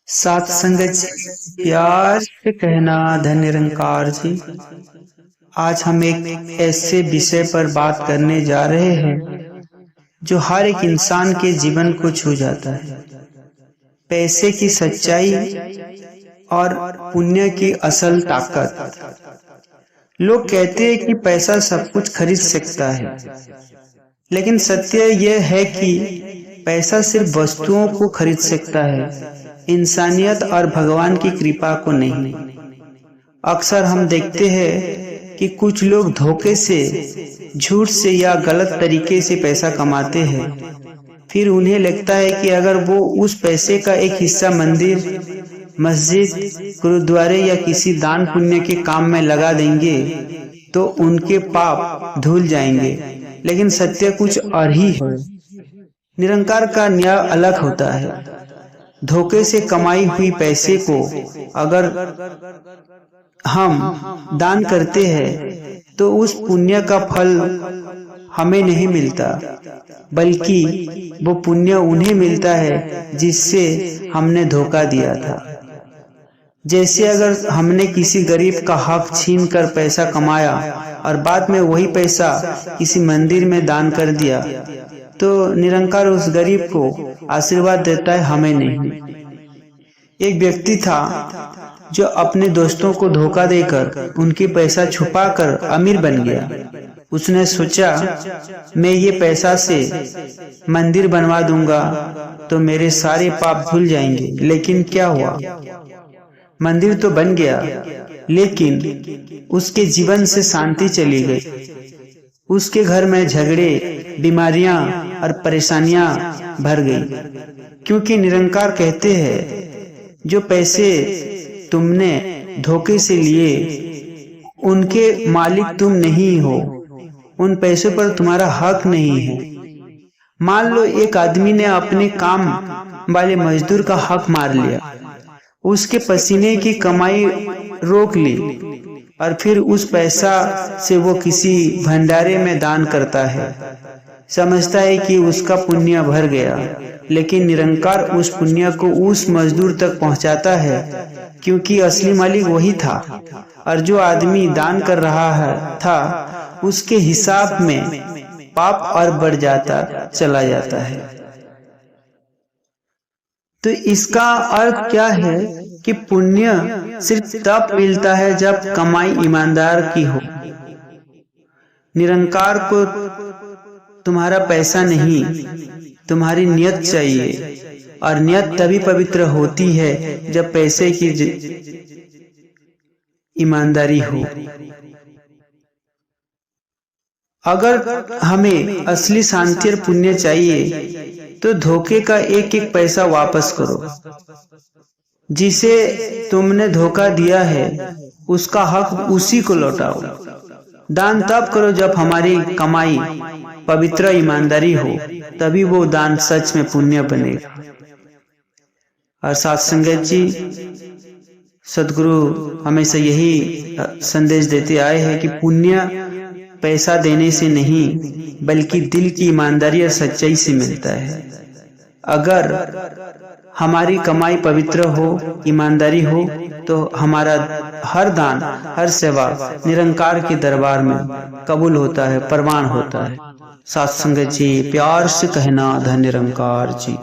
सात संगत जी, प्यार से कहना धन निरंकार जी। आज हम एक ऐसे विषय पर बात करने जा रहे हैं जो हर एक इंसान के जीवन को छू जाता है। पैसे की सच्चाई और पुण्य की असल ताकत। लोग कहते हैं कि पैसा सब कुछ खरीद सकता है, लेकिन सत्य यह है कि पैसा सिर्फ वस्तुओं को खरीद सकता है, इंसानियत और भगवान की कृपा को नहीं। अक्सर हम देखते हैं कि कुछ लोग धोखे से, झूठ से या गलत तरीके से पैसा कमाते हैं। फिर उन्हें लगता है कि अगर वो उस पैसे का एक हिस्सा मंदिर, मस्जिद, गुरुद्वारे या किसी दान पुण्य के काम में लगा देंगे तो उनके पाप धुल जाएंगे। लेकिन सत्य कुछ और ही है। निरंकार का न्याय अलग होता है। धोखे से कमाई हुई पैसे को अगर हम दान करते हैं तो उस पुण्य का फल हमें नहीं मिलता, बल्कि वो पुण्य उन्हें मिलता है जिससे हमने धोखा दिया था। जैसे अगर हमने किसी गरीब का हक छीन कर पैसा कमाया और बाद में वही पैसा किसी मंदिर में दान कर दिया, तो निरंकार उस गरीब को आशीर्वाद देता है, हमें नहीं। एक व्यक्ति था जो अपने दोस्तों को धोखा देकर उनके पैसा छुपाकर अमीर बन गया। उसने सोचा, मैं ये पैसा से मंदिर बनवा दूंगा तो मेरे सारे पाप धुल जाएंगे। लेकिन क्या हुआ? मंदिर तो बन गया, लेकिन उसके जीवन से शांति चली गई। उसके घर में झगड़े, बीमारियां और परेशानियां भर गई। क्योंकि निरंकार कहते हैं, जो पैसे तुमने धोखे से लिए उनके मालिक तुम नहीं हो, उन पैसों पर तुम्हारा हक नहीं है। मान लो एक आदमी ने अपने काम वाले मजदूर का हक मार लिया, उसके पसीने की कमाई रोक ली और फिर उस पैसा से वो किसी भंडारे में दान करता है। समझता है कि उसका पुण्य भर गया, लेकिन निरंकार उस पुण्य को उस मजदूर तक पहुंचाता है, क्योंकि असली मालिक वही था। और जो आदमी दान कर रहा था, उसके हिसाब में पाप और बढ़ जाता चला जाता है। तो इसका अर्थ क्या है कि पुण्य सिर्फ तब मिलता है जब कमाई ईमानदार की हो। निरंकार को तुम्हारा पैसा नहीं, तुम्हारी नियत चाहिए, और नियत तभी पवित्र होती है जब पैसे की ईमानदारी हो। अगर हमें असली शांति और पुण्य चाहिए तो धोखे का एक एक पैसा वापस करो। जिसे तुमने धोखा दिया है उसका हक उसी को लौटाओ। दान तब करो जब हमारी कमाई पवित्र ईमानदारी हो, तभी वो दान सच में पुण्य बनेगा। और साथ संगत जी, सदगुरु हमेशा यही संदेश देते आए हैं कि पुण्य पैसा देने से नहीं, बल्कि दिल की ईमानदारी और सच्चाई से मिलता है। अगर हमारी कमाई पवित्र हो, ईमानदारी हो, तो हमारा हर दान, हर सेवा निरंकार के दरबार में कबूल होता है, प्रमाण होता है। साथ संगत जी, प्यार से कहना धन निरंकार जी।